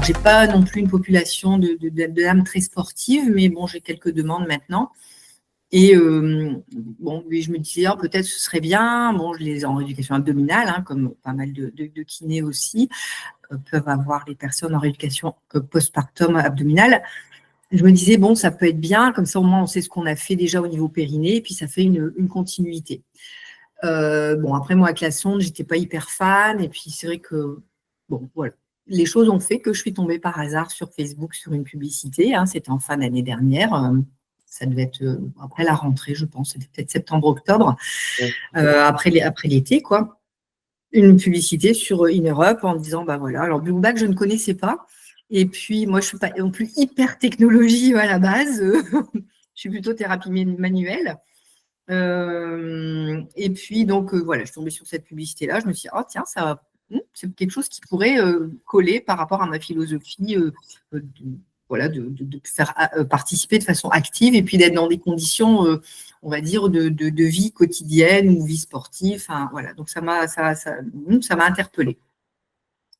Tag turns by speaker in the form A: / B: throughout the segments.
A: j'ai pas non plus une population d'âmes très sportives, mais bon, j'ai quelques demandes maintenant. Et bon, je me disais, peut-être ce serait bien. Bon, je les ai en rééducation abdominale, hein, comme pas mal de kinés aussi peuvent avoir les personnes en rééducation postpartum abdominale. Je me disais, bon, ça peut être bien, comme ça au moins on sait ce qu'on a fait déjà au niveau périnée, et puis ça fait une continuité. Bon, après moi, avec la sonde, j'étais pas hyper fan, et puis c'est vrai que, bon, voilà. Les choses ont fait que je suis tombée par hasard sur Facebook sur une publicité, hein, c'était en fin d'année dernière, ça devait être après la rentrée, je pense, c'était peut-être septembre-octobre, après l'été, quoi. Une publicité sur InnerUp en disant, bah voilà, alors Blueback, je ne connaissais pas, et puis moi, je suis pas non plus hyper technologie à la base, je suis plutôt thérapie manuelle. Et puis, donc, voilà, je suis tombée sur cette publicité-là. Je me suis dit, oh, tiens, c'est quelque chose qui pourrait coller par rapport à ma philosophie, voilà, de faire participer de façon active et puis d'être dans des conditions, on va dire, de vie quotidienne ou vie sportive. Enfin, voilà, donc ça m'a interpellée.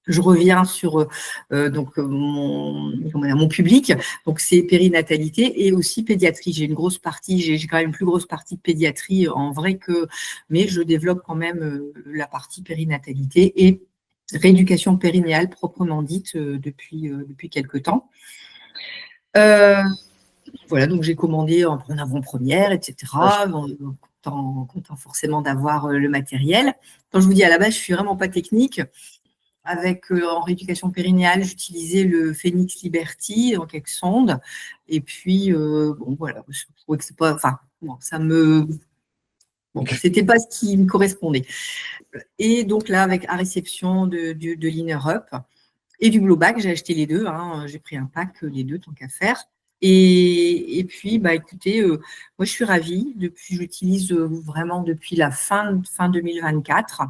A: Je reviens sur mon public. Donc, c'est périnatalité et aussi pédiatrie. J'ai une grosse partie, j'ai quand même une plus grosse partie de pédiatrie en vrai mais je développe quand même la partie périnatalité et rééducation périnéale proprement dite depuis quelques temps. Voilà, donc j'ai commandé en avant-première, etc. Content forcément d'avoir le matériel. Quand je vous dis à la base, je suis vraiment pas technique. Avec en rééducation périnéale, j'utilisais le Phoenix Liberty en quelques sondes. Et puis, bon, voilà, je trouvais que c'est pas. Enfin, bon, c'était pas ce qui me correspondait. Et donc là, avec à réception de l'InnerUp et du Blueback, j'ai acheté les deux. Hein, j'ai pris un pack, les deux, tant qu'à faire. Et puis, bah, écoutez, moi, je suis ravie. J'utilise vraiment depuis la fin 2024.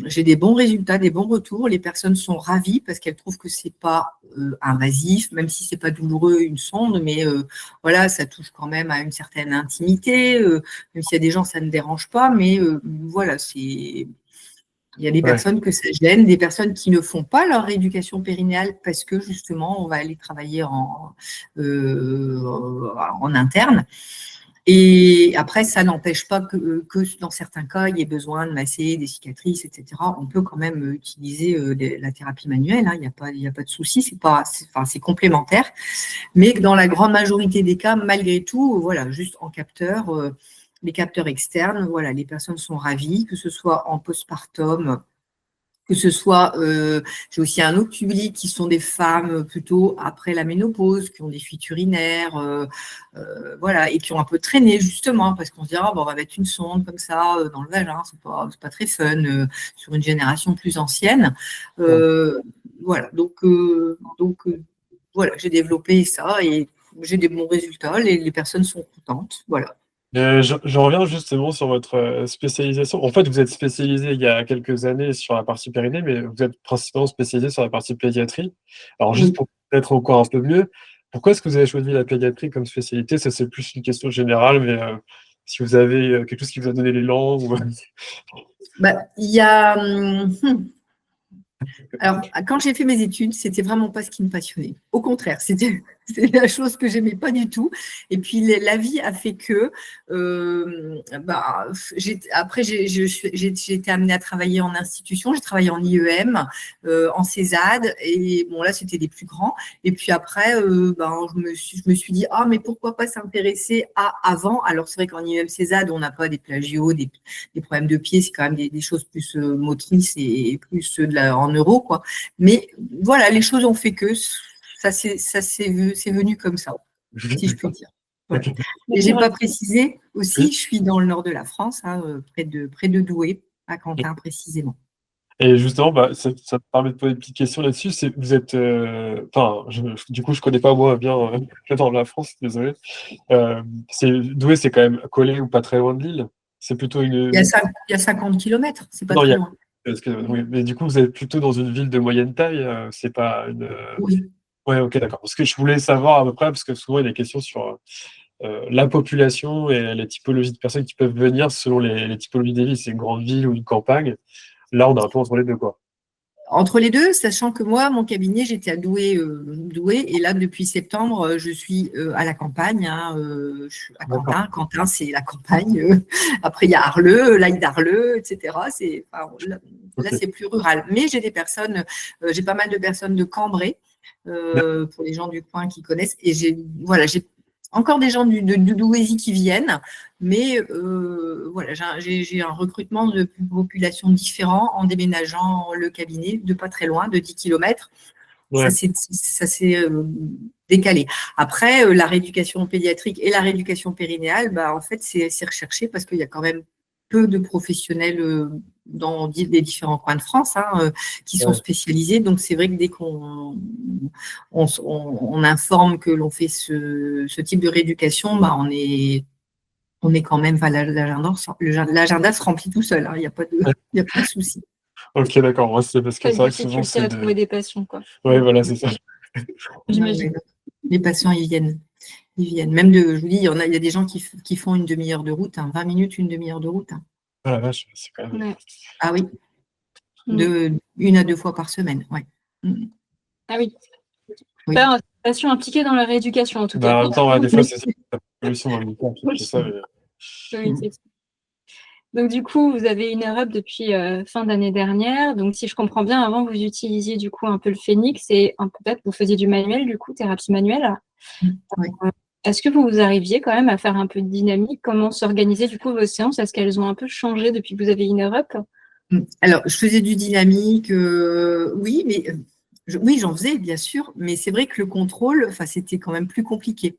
A: J'ai des bons résultats, des bons retours. Les personnes sont ravies parce qu'elles trouvent que c'est pas invasif, même si c'est pas douloureux une sonde, mais voilà, ça touche quand même à une certaine intimité. Même s'il y a des gens, ça ne dérange pas, mais voilà, il y a des personnes que ça gêne, des personnes qui ne font pas leur rééducation périnéale parce que justement, on va aller travailler en interne. Et après, ça n'empêche pas que dans certains cas, il y ait besoin de masser des cicatrices, etc. On peut quand même utiliser la thérapie manuelle, hein, il n'y a pas de souci, c'est complémentaire. Mais dans la grande majorité des cas, malgré tout, voilà, juste en capteur, les capteurs externes, voilà, les personnes sont ravies, que ce soit en postpartum, que ce soit, j'ai aussi un autre public qui sont des femmes plutôt après la ménopause, qui ont des fuites urinaires, voilà, et qui ont un peu traîné justement, parce qu'on se dit, on va mettre une sonde comme ça dans le vagin, c'est pas très fun, sur une génération plus ancienne. Voilà, donc voilà, j'ai développé ça et j'ai des bons résultats, les personnes sont contentes, voilà.
B: Je reviens justement sur votre spécialisation. En fait, vous êtes spécialisé il y a quelques années sur la partie périnée, mais vous êtes principalement spécialisé sur la partie pédiatrie. Alors, juste pour peut-être encore un peu mieux, pourquoi est-ce que vous avez choisi la pédiatrie comme spécialité? Ça, c'est plus une question générale, mais si vous avez quelque chose qui vous a donné l'élan ou...
A: Il y a... Alors, quand j'ai fait mes études, c'était vraiment pas ce qui me passionnait. Au contraire, c'était la chose que j'aimais pas du tout. Et puis, la vie a fait que, après, j'ai été amenée à travailler en institution. J'ai travaillé en IEM, en CESAD, et bon, là, c'était les plus grands. Et puis après, je me suis dit, mais pourquoi pas s'intéresser à avant? Alors, c'est vrai qu'en IEM CESAD, on n'a pas des plagios, des problèmes de pied, c'est quand même des choses plus motrices et plus en neuro, quoi. Mais voilà, les choses ont fait que c'est venu comme ça, si je puis dire. Voilà. Et j'ai pas précisé aussi, je suis dans le nord de la France, hein, près de Douai, à Quentin précisément.
B: Et justement, ça me permet de poser une petite question là-dessus. Vous êtes, du coup, je connais pas moi bien dans la France, désolé. Douai, c'est quand même collé ou pas très loin de Lille. C'est plutôt une.
A: Il y a 50 km, c'est pas très loin.
B: Oui, mais du coup, vous êtes plutôt dans une ville de moyenne taille. C'est pas une.
A: Oui.
B: Ouais, ok, d'accord. Parce que je voulais savoir à peu près, parce que souvent il y a des questions sur la population et les typologies de personnes qui peuvent venir selon les typologies des villes. C'est une grande ville ou une campagne. Là, on est un peu entre les deux, quoi.
A: Entre les deux, sachant que moi, mon cabinet, j'étais à Douai, et là, depuis septembre, je suis à la campagne, hein, je suis à
B: D'accord.
A: Quentin. Quentin, c'est la campagne. Après, il y a Arleux, l'ail d'Arleux, etc. Là,
B: Ok.
A: c'est plus rural. Mais j'ai des personnes, j'ai pas mal de personnes de Cambrai, pour les gens du coin qui connaissent. Et j'ai encore des gens de Douaisis qui viennent, mais voilà, j'ai un recrutement de populations différents en déménageant le cabinet de pas très loin, de 10 km. Ça
B: Ouais.
A: s'est décalé. Après, la rééducation pédiatrique et la rééducation périnéale, bah, en fait, c'est recherché parce qu'il y a quand même peu de professionnels dans les différents coins de France, hein, qui sont
B: Ouais.
A: spécialisés. Donc, c'est vrai que dès qu'on on informe que l'on fait ce type de rééducation, bah, on est quand même, enfin, l'agenda se remplit tout seul, hein, il n'y a pas de souci.
B: Ok, d'accord. Moi, c'est parce que
C: Pas de
B: c'est vrai que souvent,
C: difficulté
B: c'est
C: à
B: de.
C: trouver des patients, quoi.
B: Ouais, voilà, c'est ça.
C: J'imagine.
A: Les patients, ils viennent. Ils viennent. Même je vous dis, il y a des gens qui font une demi-heure de route, hein, 20 minutes, une demi-heure de route, hein.
B: Ah la vache, c'est quand même.
C: Ouais.
A: Ah oui,
C: Mm.
A: 1 à 2 fois par semaine, ouais.
C: Ah oui.
A: Oui.
C: Pas un patient impliqué dans la rééducation, en tout
B: Bah,
C: cas.
B: en même temps, ouais, des fois, c'est ça. La pollution dans le corps,
C: Oui.
B: c'est ça.
C: Oui, c'est ça. Donc, du coup, vous avez une Europe depuis fin d'année dernière. Donc, si je comprends bien, avant, vous utilisiez du coup un peu le Phoenix et peut-être vous faisiez du manuel, du coup, thérapie manuelle.
A: Oui.
C: Est-ce que vous arriviez quand même à faire un peu de dynamique? Comment s'organiser du coup vos séances? Est-ce qu'elles ont un peu changé depuis que vous avez une Europe?
A: Alors, je faisais du dynamique, oui, mais oui, j'en faisais, bien sûr, mais c'est vrai que le contrôle, enfin, c'était quand même plus compliqué.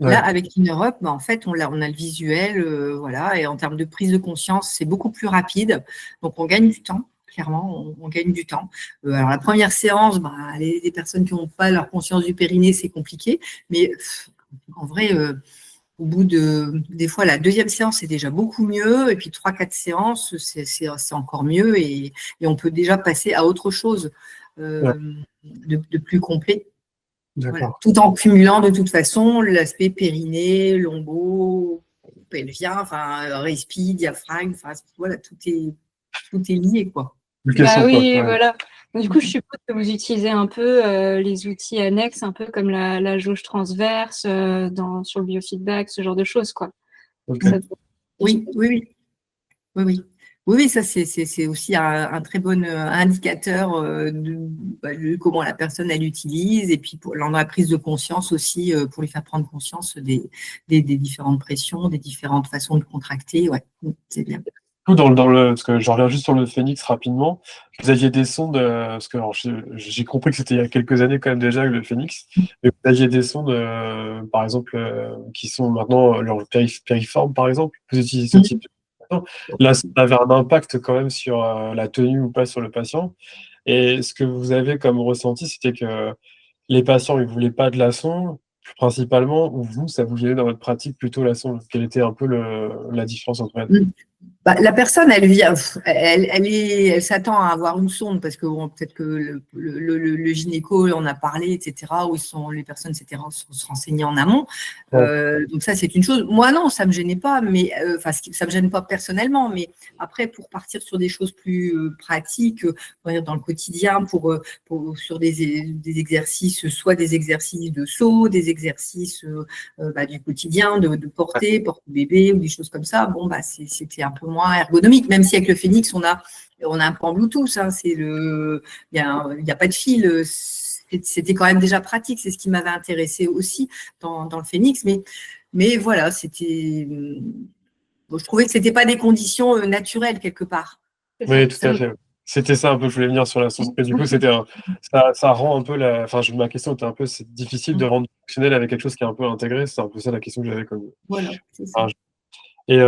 A: Là,
B: Ouais.
A: avec InEurope, bah, en fait, on a le visuel, voilà, et en termes de prise de conscience, c'est beaucoup plus rapide. Donc, on gagne du temps, clairement, on gagne du temps. Alors, la première séance, bah, les personnes qui n'ont pas leur conscience du périnée, c'est compliqué. Mais en vrai, au bout des fois, la deuxième séance, c'est déjà beaucoup mieux. Et puis, 3, 4 séances, c'est encore mieux. Et on peut déjà passer à autre chose
B: Ouais.
A: de plus complet. Voilà.
B: D'accord.
A: Tout en cumulant de toute façon l'aspect périnée, lombo, pelvien, enfin, respi, diaphragme, enfin, voilà, tout est lié, quoi.
B: Une
C: Bah
B: question, quoi.
C: oui,
B: Ouais.
C: voilà. Donc, du coup, je suppose que vous utilisez un peu les outils annexes, un peu comme la jauge transverse sur le biofeedback, ce genre de choses, quoi.
B: Ok.
C: Ça-
A: Oui, oui, oui. Oui, oui. Oui, oui, ça, c'est aussi un très bon indicateur de comment la personne, elle utilise, et puis dans la prise de conscience aussi, pour lui faire prendre conscience des différentes pressions, des différentes façons de contracter. Ouais, c'est bien.
B: Parce que je reviens juste sur le Phoenix rapidement. Vous aviez des sondes, parce que alors, j'ai compris que c'était il y a quelques années quand même déjà le Phoenix, mais vous aviez des sondes, par exemple, qui sont maintenant périformes, par exemple. Vous utilisez ce type de sonde. Là, ça avait un impact quand même sur la tenue ou pas sur le patient. Et ce que vous avez comme ressenti, c'était que les patients, ils voulaient pas de la sonde, principalement, ou vous, ça vous gênait dans votre pratique plutôt la sonde. Quelle était un peu la différence entre les deux?
A: Bah, la personne, elle vient, elle s'attend à avoir une sonde parce que bon, peut-être que le gynéco en a parlé, etc. Où les personnes s'étaient se renseigner en amont.
B: Ouais.
A: Donc ça, c'est une chose. Moi, non, ça me gênait pas, mais enfin, ça me gêne pas personnellement. Mais après, pour partir sur des choses plus pratiques, on va dire dans le quotidien, sur des exercices, soit des exercices de saut, des exercices du quotidien, de porter bébé ou des choses comme ça. Bon, bah, c'était un peu moins ergonomique, même si avec le Phoenix, on a un port Bluetooth, hein, il n'y a pas de fil. C'était quand même déjà pratique, c'est ce qui m'avait intéressé aussi dans le Phoenix. Mais voilà, je trouvais que ce n'était pas des conditions naturelles quelque part.
B: Oui, tout à fait. C'était ça un peu, je voulais venir sur la sauce. Et du coup, ça rend un peu ma question était un peu, c'est difficile de rendre fonctionnel avec quelque chose qui est un peu intégré. C'est un peu ça la question que j'avais comme.
A: Voilà, c'est ça.
B: Et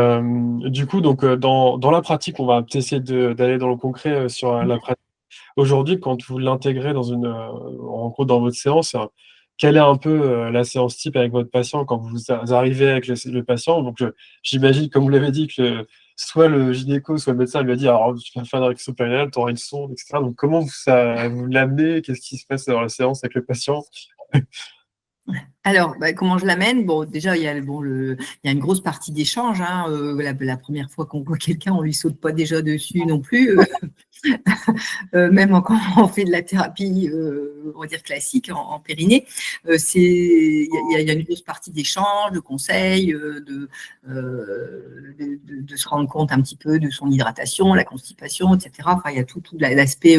B: du coup, donc, dans la pratique, on va essayer d'aller dans le concret sur la pratique. Aujourd'hui, quand vous l'intégrez en gros, dans votre séance, quelle est un peu la séance type avec votre patient quand vous arrivez avec le patient? Donc, j'imagine, comme vous l'avez dit, que soit le gynéco, soit le médecin lui a dit, alors, tu vas faire une récup périnéale, tu auras une sonde, etc. Donc, comment vous l'amenez? Qu'est-ce qui se passe dans la séance avec le patient?
A: Alors, comment je l'amène? Bon, déjà, il y a une grosse partie d'échange, hein. La première fois qu'on voit quelqu'un, on lui saute pas déjà dessus non plus. Même quand on fait de la thérapie, on va dire classique en périnée, il y a une grosse partie d'échange, de conseils, de se rendre compte un petit peu de son hydratation, la constipation, etc. Enfin, il y a tout l'aspect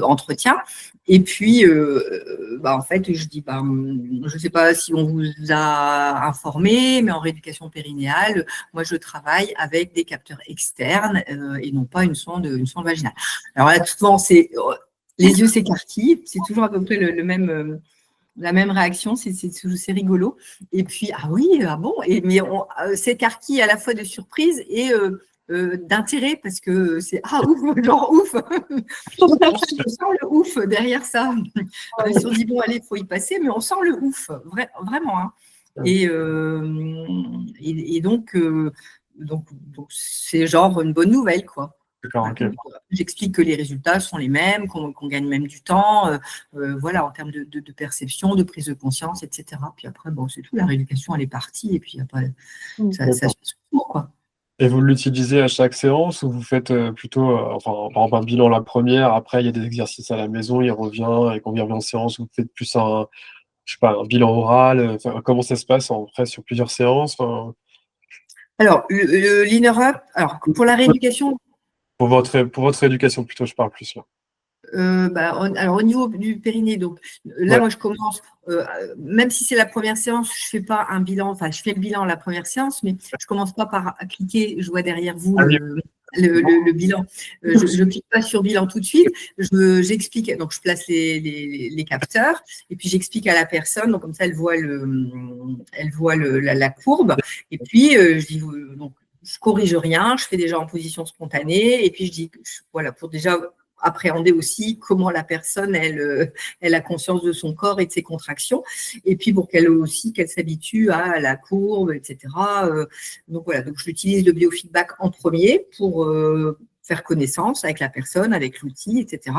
A: entretien. Et puis, en fait, je dis, je ne sais pas si on vous a informé, mais en rééducation périnéale, moi, je travaille avec des capteurs externes et non pas une sonde vaginale. Alors là, souvent, les yeux s'écarquillent, c'est toujours à peu près la même réaction, c'est rigolo. Et puis, ah oui, ah bon, mais on s'écarquille à la fois de surprise et d'intérêt, parce que c'est ah ouf, genre ouf. On sent le ouf derrière ça. On se dit, bon, allez, il faut y passer, mais on sent le ouf, vraiment. Hein. Et donc, c'est genre une bonne nouvelle, quoi.
B: Okay.
A: J'explique que les résultats sont les mêmes, qu'on gagne même du temps, voilà, en termes de perception, de prise de conscience, etc. Puis après, c'est tout, la rééducation, elle est partie, et puis après, ça se trouve, quoi.
B: Et vous l'utilisez à chaque séance ou vous faites plutôt, par exemple, un bilan la première, après il y a des exercices à la maison, il revient, et quand il revient en séance, vous faites plus un bilan oral, comment ça se passe après sur plusieurs séances?
A: Alors, l'Inner Up, alors pour la rééducation.
B: Pour votre rééducation plutôt, je parle plus là.
A: Alors au niveau du périnée, donc là, moi je commence, même si c'est la première séance, je fais pas un bilan, enfin je fais le bilan la première séance, mais je commence pas par cliquer, je vois derrière vous le bilan. Je clique pas sur bilan tout de suite, j'explique, donc je place les capteurs et puis j'explique à la personne, donc comme ça elle voit la courbe et puis je dis donc je corrige rien, je fais déjà en position spontanée et puis je dis voilà pour déjà appréhender aussi comment la personne, elle a conscience de son corps et de ses contractions, et puis pour qu'elle s'habitue à la courbe, etc. Donc voilà, donc j'utilise le biofeedback en premier pour faire connaissance avec la personne, avec l'outil, etc.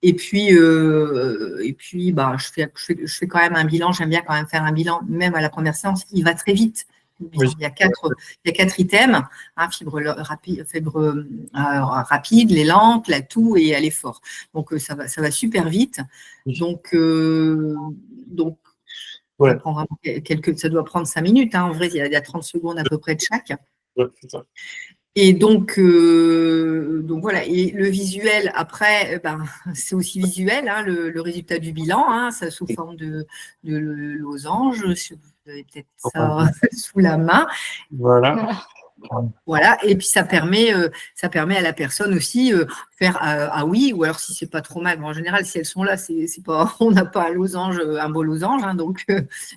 A: Et puis, je fais quand même un bilan, j'aime bien quand même faire un bilan, même à la première séance, il va très vite. Oui. Il y a quatre items, hein, fibre rapide, les lentes, la toux et à l'effort. Donc, ça va super vite. Donc ouais. Ça prend vraiment ça doit prendre 5 minutes. Hein. En vrai, il y a 30 secondes à peu près de chaque.
B: Ouais, c'est ça.
A: Et donc voilà. Et le visuel, après, c'est aussi visuel, hein, le résultat du bilan, hein, ça sous forme de losange. Vous avez peut-être ça sous la main. Voilà, et puis ça permet à la personne aussi faire ah oui, ou alors si c'est pas trop mal. En général, si elles sont là, c'est pas, on n'a pas un beau losange, hein, donc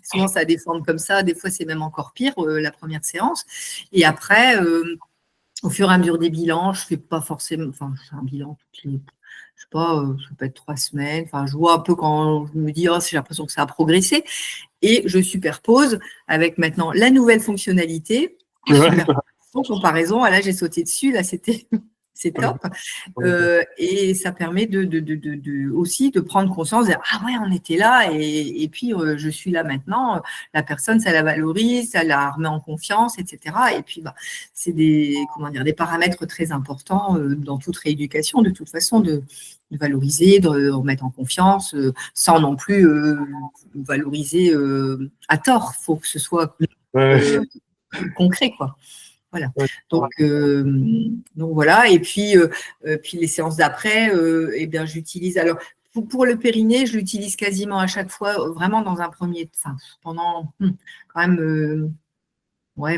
A: souvent ça déforme comme ça. Des fois, c'est même encore pire la première séance. Et après, au fur et à mesure des bilans, je fais pas forcément, enfin, je fais un bilan toutes les, je sais pas, ça peut être 3 semaines. Enfin, je vois un peu quand je me dis, j'ai l'impression que ça a progressé. Et je superpose avec maintenant la nouvelle fonctionnalité. En comparaison, là, j'ai sauté dessus, là, c'est top. Et ça permet aussi de prendre conscience, de dire, ah ouais, on était là, et puis je suis là maintenant. La personne, ça la valorise, ça la remet en confiance, etc. Et puis, c'est des paramètres très importants dans toute rééducation, de toute façon, de valoriser, de remettre en confiance, sans non plus valoriser à tort. Il faut que ce soit concret, quoi. Voilà. Donc voilà. Et puis les séances d'après, j'utilise. Alors pour le périnée, je l'utilise quasiment à chaque fois, vraiment dans un premier, pendant quand même.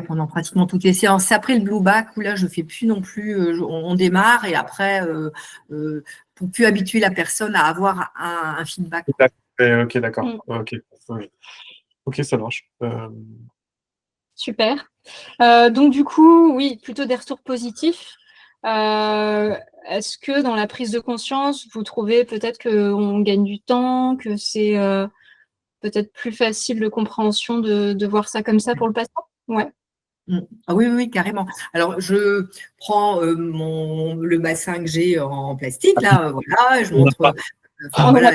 A: Pendant pratiquement toutes les séances. C'est après le blue back où là, je ne fais plus non plus, on démarre et après, pour plus habituer la personne à avoir un feedback.
B: Ok, d'accord. Ok, ça marche.
C: Super. Donc, du coup, oui, plutôt des retours positifs. Est-ce que dans la prise de conscience, vous trouvez peut-être qu'on gagne du temps, que c'est peut-être plus facile de compréhension de voir ça comme ça pour le patient? Ouais.
A: Ah oui, carrément. Alors, je prends le bassin que j'ai en plastique, là, voilà, je montre. Voilà.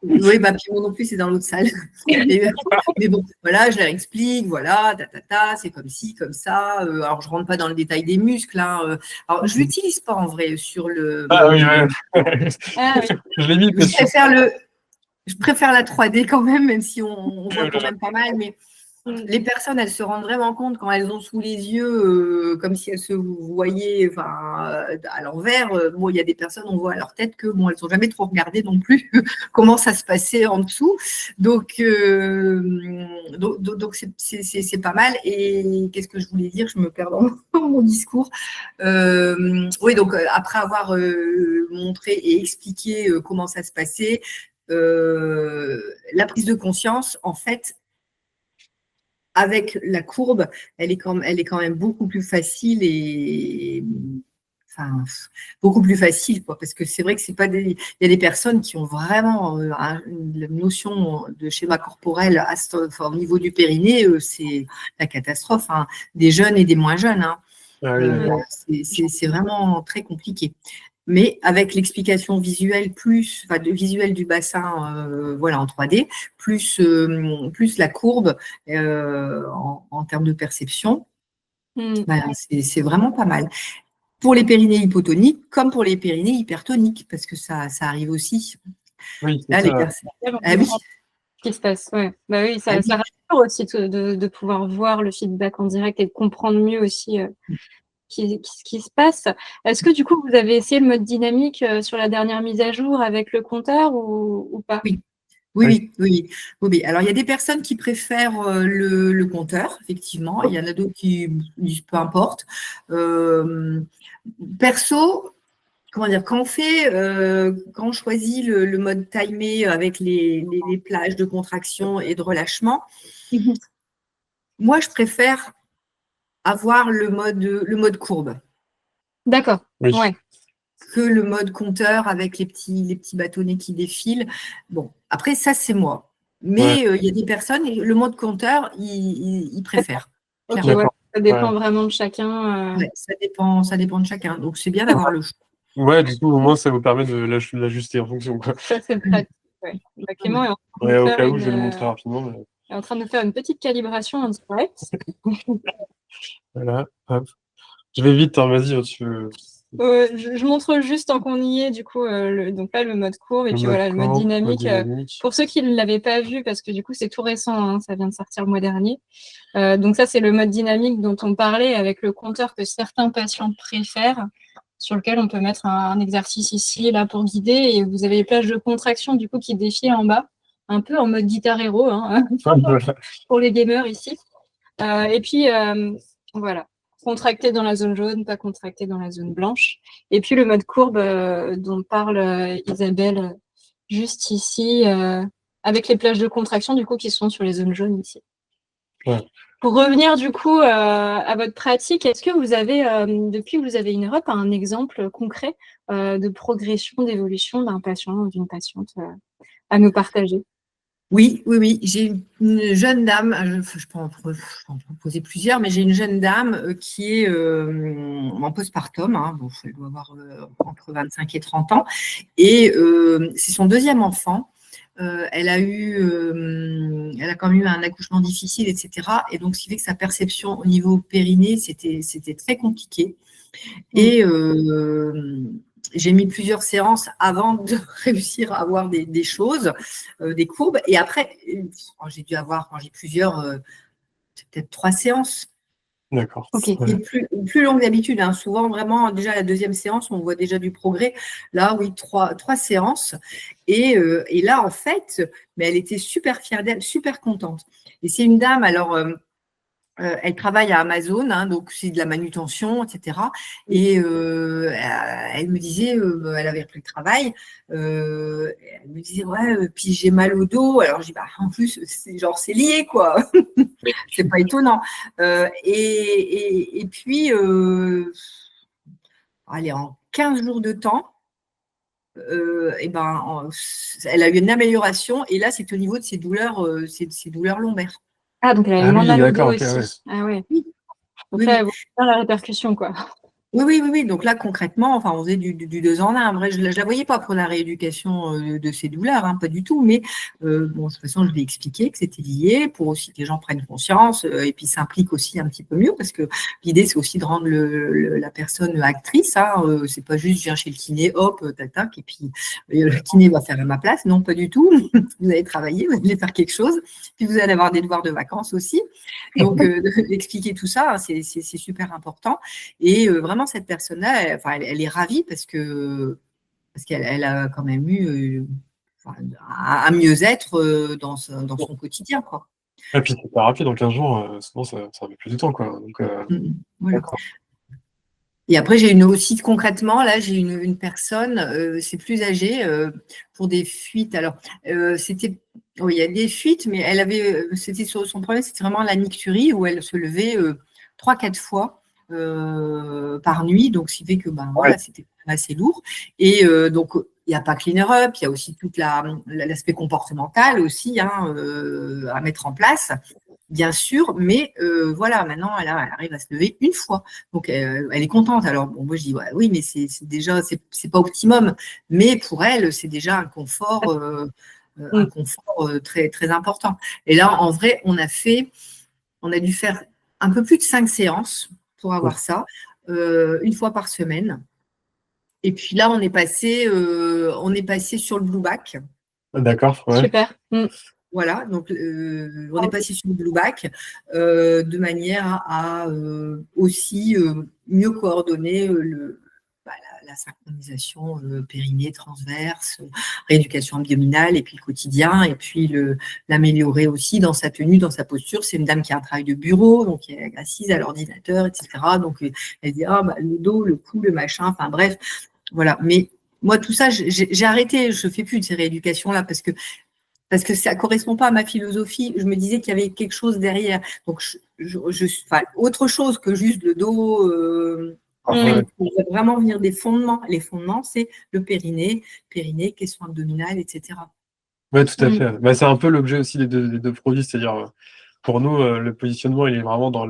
A: Oui, bah, puis moi non plus, c'est dans l'autre salle. Mais bon, voilà, je leur explique, voilà, c'est comme ci, comme ça. Alors, je ne rentre pas dans le détail des muscles. Hein. Alors, je ne l'utilise pas en vrai sur le.
B: Ah oui, ouais.
C: Ah oui.
B: Je l'ai mis parce que
A: Je préfère la 3D quand même si on voit quand même pas mal. Mais les personnes, elles se rendent vraiment compte quand elles ont sous les yeux, comme si elles se voyaient à l'envers. Bon, il y a des personnes, on voit à leur tête que bon, elles n'ont jamais trop regardé non plus comment ça se passait en dessous. Donc c'est pas mal. Et qu'est-ce que je voulais dire? Je me perds dans mon discours. Oui, donc après avoir montré et expliqué comment ça se passait, la prise de conscience, en fait, avec la courbe, elle est quand même beaucoup plus facile beaucoup plus facile, quoi, parce que c'est vrai que c'est pas il y a des personnes qui ont vraiment une notion de schéma corporel au niveau du périnée, c'est la catastrophe, hein, des jeunes et des moins jeunes. Hein.
B: Ah oui,
A: C'est vraiment très compliqué. Mais avec l'explication visuelle visuelle du bassin, voilà, en 3D, plus la courbe en termes de perception, c'est vraiment pas mal. Pour les périnées hypotoniques, comme pour les périnées hypertoniques, parce que ça arrive aussi.
B: oui,
A: Là, les personnes. Ah oui.
C: Ce qui se passe, ouais. Bah oui, ça rassure aussi de pouvoir voir le feedback en direct et de comprendre mieux aussi ce qui se passe. Est-ce que du coup, vous avez essayé le mode dynamique sur la dernière mise à jour avec le compteur ou pas?
A: Oui. Alors, il y a des personnes qui préfèrent le compteur, effectivement. Il y en a d'autres qui disent peu importe. Perso, comment dire, quand on choisit le mode timé avec les plages de contraction et de relâchement, moi, je préfère avoir le mode courbe.
C: D'accord.
B: Oui.
C: Ouais.
A: Que le mode compteur avec les petits bâtonnets qui défilent. Bon, après, ça, c'est moi. Mais il y a des personnes, et le mode compteur, ils préfèrent.
C: Ok, ouais, ça dépend vraiment de chacun.
A: Ouais, ça dépend de chacun. Donc, c'est bien d'avoir le choix.
B: Ouais, du coup, au moins, ça vous permet de l'ajuster en fonction. Quoi.
C: Ça, c'est pratique. Ouais. Bah, Clément est en train
B: au cas où, je vais le montrer rapidement. Mais...
C: est en train de faire une petite calibration en direct.
B: Voilà, hop. Je vais vite, hein, vas-y, tu veux...
C: Je montre juste tant qu'on y est, du coup, donc là, le mode courbe, et puis voilà, le mode dynamique. Pour ceux qui ne l'avaient pas vu, parce que du coup, c'est tout récent, hein, ça vient de sortir le mois dernier. Donc ça, c'est le mode dynamique dont on parlait avec le compteur que certains patients préfèrent, sur lequel on peut mettre un exercice ici, là, pour guider, et vous avez les plages de contraction, du coup, qui défilent en bas, un peu en mode guitare héros, hein, pour les gamers ici. Et puis, voilà. Contracté dans la zone jaune, pas contracté dans la zone blanche. Et puis le mode courbe dont parle Isabelle juste ici, avec les plages de contraction du coup qui sont sur les zones jaunes ici.
B: Ouais.
C: Pour revenir du coup à votre pratique, est-ce que vous avez, depuis que vous avez une Europe, un exemple concret de progression, d'évolution d'un patient ou d'une patiente à nous partager?
A: Oui. J'ai une jeune dame, je peux en proposer plusieurs, mais j'ai une jeune dame qui est en postpartum, hein, bon, elle doit avoir entre 25 et 30 ans, et c'est son deuxième enfant. Elle a quand même eu un accouchement difficile, etc. Et donc, ce qui fait que sa perception au niveau périnée, c'était très compliqué. Et j'ai mis plusieurs séances avant de réussir à avoir des choses, des courbes. Et après, j'ai dû avoir, quand j'ai plusieurs, peut-être 3 séances.
B: D'accord.
A: Okay. Et plus longue d'habitude. Hein. Souvent, vraiment, déjà la deuxième séance, on voit déjà du progrès. Là, oui, 3 séances. Et là, en fait, mais elle était super fière d'elle, super contente. Et c'est une dame, alors... elle travaille à Amazon, hein, donc c'est de la manutention, etc. Et elle me disait, elle avait repris le travail, elle me disait, ouais, puis j'ai mal au dos. Alors je dis, bah, en plus, c'est lié, quoi. C'est pas étonnant. Et puis, allez, en 15 jours de temps, et ben, elle a eu une amélioration. Et là, c'est au niveau de ses douleurs lombaires.
C: Ah, donc elle avait moins mal au dos aussi.
B: Ouais.
C: Ah ouais.
A: Oui.
C: Donc là, elle voit bien la répercussion, quoi.
A: Oui. Donc là, concrètement, enfin, on faisait du 2 en 1. En vrai, je ne la voyais pas pour la rééducation de ces douleurs, hein, pas du tout. Mais bon, de toute façon, je lui ai expliqué que c'était lié pour aussi que les gens prennent conscience et puis s'impliquent aussi un petit peu mieux parce que l'idée, c'est aussi de rendre la personne actrice. Hein, c'est pas juste, je viens chez le kiné, hop, tac, et puis le kiné va faire à ma place. Non, pas du tout. Vous allez travailler, vous allez faire quelque chose. Puis vous allez avoir des devoirs de vacances aussi. Donc, expliquer tout ça, hein, c'est super important. Et vraiment, cette personne-là, elle est ravie parce qu'elle a quand même eu un mieux-être dans son quotidien, quoi.
B: Et puis c'est pas rapide, dans 15 jours, sinon ça met plus de temps, quoi. Donc,
A: Voilà.
B: d'accord.
A: Et après, aussi concrètement, là, j'ai une personne, c'est plus âgé, pour des fuites. Alors, oui, il y a des fuites, mais c'était son problème, c'était vraiment la nicturie où elle se levait 3-4 fois par nuit, donc ce qui fait que voilà, c'était assez lourd. Et donc, il n'y a pas Cleaner Up, il y a aussi tout l'aspect comportemental aussi à mettre en place. Bien sûr, mais voilà, maintenant, elle arrive à se lever une fois. Donc, elle est contente. Alors, bon, moi, je dis, ouais, oui, mais c'est déjà, c'est pas optimum. Mais pour elle, c'est déjà un confort très, très important. Et là, en vrai, on a dû faire un peu plus de 5 séances pour avoir ça, une fois par semaine. Et puis là, on est passé sur le Blue Back.
B: D'accord, ouais.
C: Super.
A: Voilà, donc on est passé sur le Blue Back de manière à aussi mieux coordonner la synchronisation périnée, transverse, rééducation abdominale et puis le quotidien et puis l'améliorer aussi dans sa tenue, dans sa posture. C'est une dame qui a un travail de bureau, donc qui est assise à l'ordinateur, etc. Donc elle dit le dos, le cou, le machin, enfin bref, voilà. Mais moi tout ça, j'ai arrêté, je fais plus de ces rééducations là parce que ça ne correspond pas à ma philosophie. Je me disais qu'il y avait quelque chose derrière. Donc, autre chose que juste le dos. Il faut vraiment venir des fondements. Les fondements, c'est le périnée, question abdominale, etc.
B: Oui, tout à fait. C'est un peu l'objet aussi des deux produits. C'est-à-dire, pour nous, le positionnement, il est vraiment dans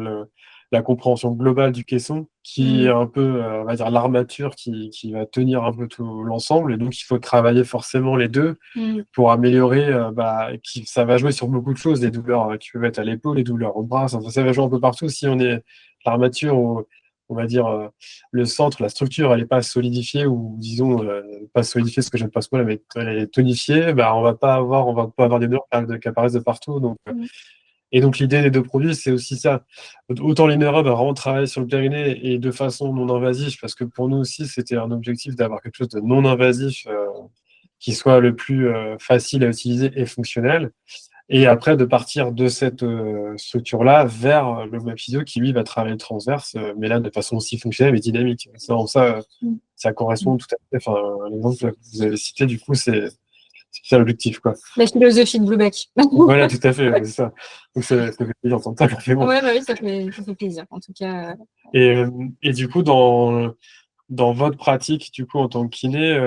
B: la compréhension globale du caisson, qui est un peu, on va dire, l'armature qui va tenir un peu tout l'ensemble. Et donc, il faut travailler forcément les deux pour améliorer. Ça va jouer sur beaucoup de choses, les douleurs qui peuvent être à l'épaule, les douleurs au bras. Ça va jouer un peu partout. Si on est l'armature, on va dire, le centre, la structure, elle n'est pas solidifiée ou, disons, pas solidifiée, ce que j'aime pas ce mot-là, mais elle est tonifiée, on va pas avoir des douleurs qui apparaissent de partout. Donc, et donc, l'idée des deux produits, c'est aussi ça. Autant l'Inera va vraiment travailler sur le périnée et de façon non invasive, parce que pour nous aussi, c'était un objectif d'avoir quelque chose de non invasif qui soit le plus facile à utiliser et fonctionnel. Et après, de partir de cette structure-là vers le web physio qui, lui, va travailler transverse, mais là, de façon aussi fonctionnelle et dynamique. Ça correspond tout à fait. Enfin, l'exemple que vous avez cité, du coup, c'est ça l'objectif, quoi.
C: La philosophie de Blue Back.
B: Voilà, tout à fait, c'est ça. Donc, ça fait plaisir d'entendre ça, carrément.
C: Oui, oui, ça fait plaisir, en tout cas.
B: Et du coup, dans votre pratique, du coup, en tant que kiné,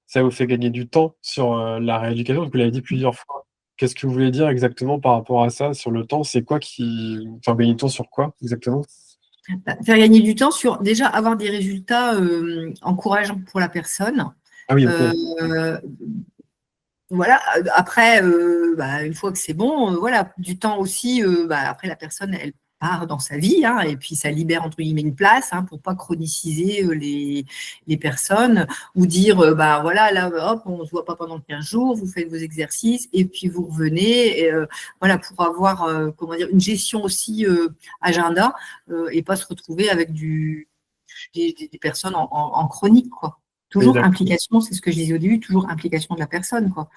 B: ça vous fait gagner du temps sur la rééducation, parce que vous l'avez dit plusieurs fois. Qu'est-ce que vous voulez dire exactement par rapport à ça, sur le temps? C'est quoi Enfin, gagner du temps sur quoi, exactement?
A: Faire gagner du temps sur, déjà, avoir des résultats encourageants pour la personne.
B: Ah oui, ok.
A: Voilà, après, une fois que c'est bon, voilà, du temps aussi, après la personne, elle part dans sa vie, et puis ça libère entre guillemets une place pour pas chroniciser les personnes ou dire, voilà, là, hop, on ne se voit pas pendant 15 jours, vous faites vos exercices et puis vous revenez, et, voilà, pour avoir, une gestion aussi agenda et pas se retrouver avec des personnes en chronique, quoi. Toujours implication, c'est ce que je disais au début, toujours implication de la personne, quoi.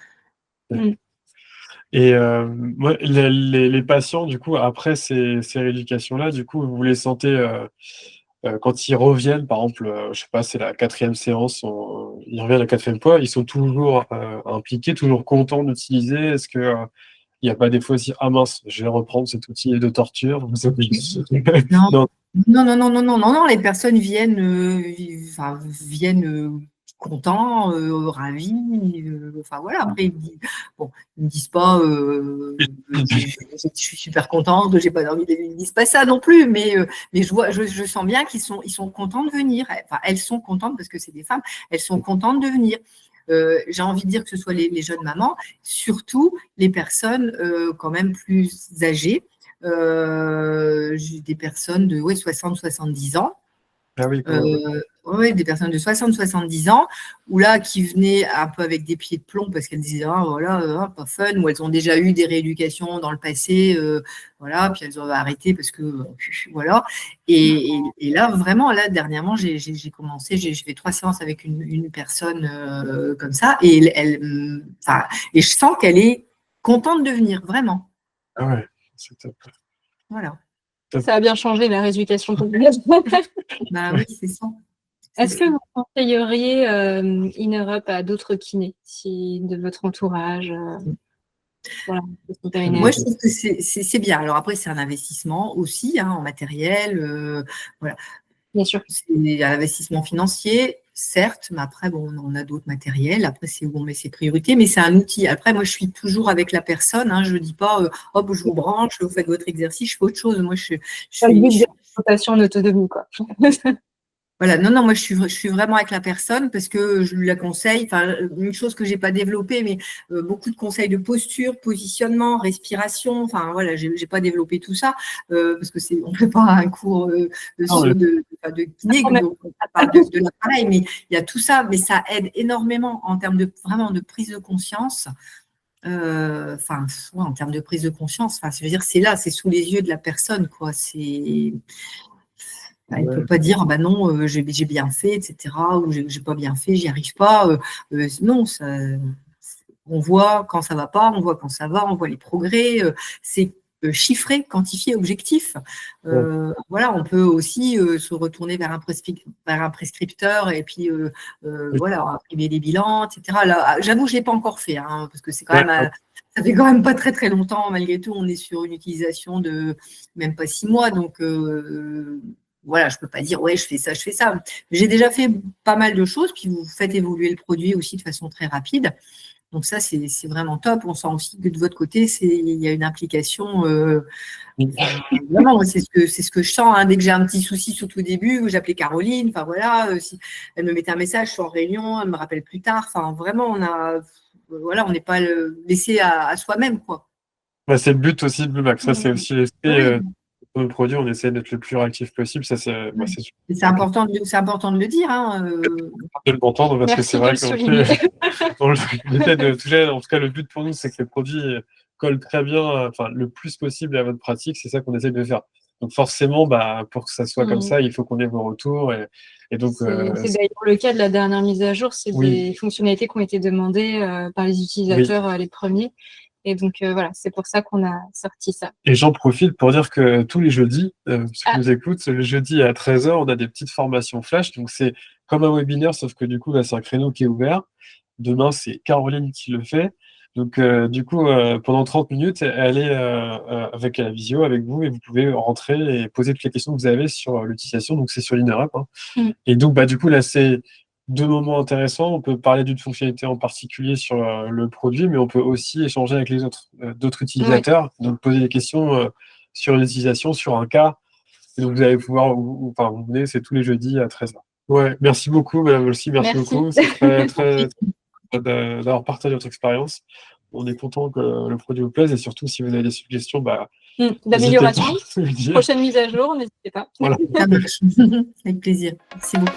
B: Et moi, les patients, du coup, après ces rééducations-là, du coup, vous les sentez quand ils reviennent, par exemple, je sais pas, c'est la 4e séance, ils reviennent la 4e fois, ils sont toujours impliqués, toujours contents d'utiliser. Est-ce que il n'y a pas des fois aussi, ah mince, je vais reprendre cet outil de torture?
A: Non, les personnes viennent contents, ravis. Enfin voilà, après ils me disent pas je suis super contente, j'ai pas envie ils me disent pas ça non plus, mais je sens bien ils sont contents de venir. Enfin, elles sont contentes parce que c'est des femmes, elles sont contentes de venir. J'ai envie de dire que ce soit les jeunes mamans, surtout les personnes quand même plus âgées, des personnes de 60-70 ans.
B: Ah oui,
A: Ouais, des personnes de 60-70 ans, ou là, qui venaient un peu avec des pieds de plomb parce qu'elles disaient, voilà, pas fun, ou elles ont déjà eu des rééducations dans le passé, voilà, puis elles ont arrêté parce que, voilà. Et là, vraiment, là, dernièrement, j'ai commencé, j'ai fait 3 séances avec une personne comme ça, et et je sens qu'elle est contente de venir, vraiment.
B: Ah ouais, c'est top.
A: Voilà.
C: Ça a bien changé la rééducation complète.
A: Bah oui, c'est ça.
C: Est-ce que vous conseilleriez InnerUp à d'autres kinés de votre entourage voilà,
A: Moi, je trouve que c'est bien. Alors après, c'est un investissement aussi en matériel. Voilà.
C: Bien sûr.
A: C'est un investissement financier, certes, mais après, on a d'autres matériels. Après, c'est où on met ses priorités, mais c'est un outil. Après, moi, je suis toujours avec la personne. Je ne dis pas, hop, je vous branche, vous faites votre exercice, je fais autre chose. Moi, je
C: pas le but de l'exploitation en autonomie, quoi.
A: Voilà, non, moi je suis vraiment avec la personne parce que je lui la conseille. Enfin, une chose que j'ai pas développée, mais beaucoup de conseils de posture, positionnement, respiration. Enfin voilà, j'ai pas développé tout ça parce que on fait pas un cours de kiné, donc on parle de l'appareil, mais il y a tout ça, mais ça aide énormément en termes de vraiment de prise de conscience. En termes de prise de conscience. Enfin, je veux dire, c'est là, c'est sous les yeux de la personne, quoi. Elle ne peut pas dire non, j'ai bien fait, etc. ou j'ai pas bien fait, j'y arrive pas. Non, on voit quand ça va pas, on voit quand ça va, on voit les progrès. C'est chiffré, quantifié, objectif. Voilà, on peut aussi se retourner vers un prescripteur et puis voilà, imprimer des bilans, etc. Là, j'avoue, je l'ai pas encore fait parce que c'est quand même. Ça fait quand même pas très très longtemps, malgré tout, on est sur une utilisation de même pas 6 mois, donc voilà, je ne peux pas dire, ouais, je fais ça. J'ai déjà fait pas mal de choses, puis vous faites évoluer le produit aussi de façon très rapide. Donc ça, c'est vraiment top. On sent aussi que de votre côté, il y a une implication. Vraiment, c'est ce que je sens. Dès que j'ai un petit souci, surtout au début, j'appelais Caroline. Enfin voilà, si elle me mettait un message, je suis en réunion, elle me rappelle plus tard. Enfin vraiment, on n'est pas laissé à soi-même, quoi.
B: Bah, c'est le but aussi de Bluemax. Ça, c'est aussi l'esprit. Nos produits, on essaie d'être le plus réactif possible. Ça, c'est
A: important de le dire.
B: De l'entendre parce que c'est vrai qu'on essaie de toucher. En tout cas, le but pour nous, c'est que les produits collent très bien, le plus possible à votre pratique. C'est ça qu'on essaie de faire. Donc forcément, pour que ça soit comme ça, il faut qu'on ait vos retours. Et donc,
C: c'est d'ailleurs le cas de la dernière mise à jour. C'est des fonctionnalités qui ont été demandées par les utilisateurs les premiers. Et donc, voilà, c'est pour ça qu'on a sorti ça.
B: Et j'en profite pour dire que tous les jeudis, ceux qui nous écoutent, le jeudi à 13h, on a des petites formations flash. Donc, c'est comme un webinaire, sauf que du coup, là, c'est un créneau qui est ouvert. Demain, c'est Caroline qui le fait. Donc, du coup, pendant 30 minutes, elle est avec la visio, avec vous, et vous pouvez rentrer et poser toutes les questions que vous avez sur l'utilisation. Donc, c'est sur l'InnerUp. Et donc, du coup, là, c'est 2 moments intéressants. On peut parler d'une fonctionnalité en particulier sur le produit, mais on peut aussi échanger avec les d'autres utilisateurs, donc poser des questions sur l'utilisation, sur un cas. Et donc, vous allez pouvoir, vous venez, c'est tous les jeudis à 13h. Ouais, merci beaucoup, Madame Olsi, merci beaucoup. C'est très d'avoir partagé votre expérience. On est content que le produit vous plaise et surtout, si vous avez des suggestions,
C: d'amélioration, prochaine mise à jour, n'hésitez pas.
B: Voilà.
A: Ça marche. Avec plaisir. Merci beaucoup.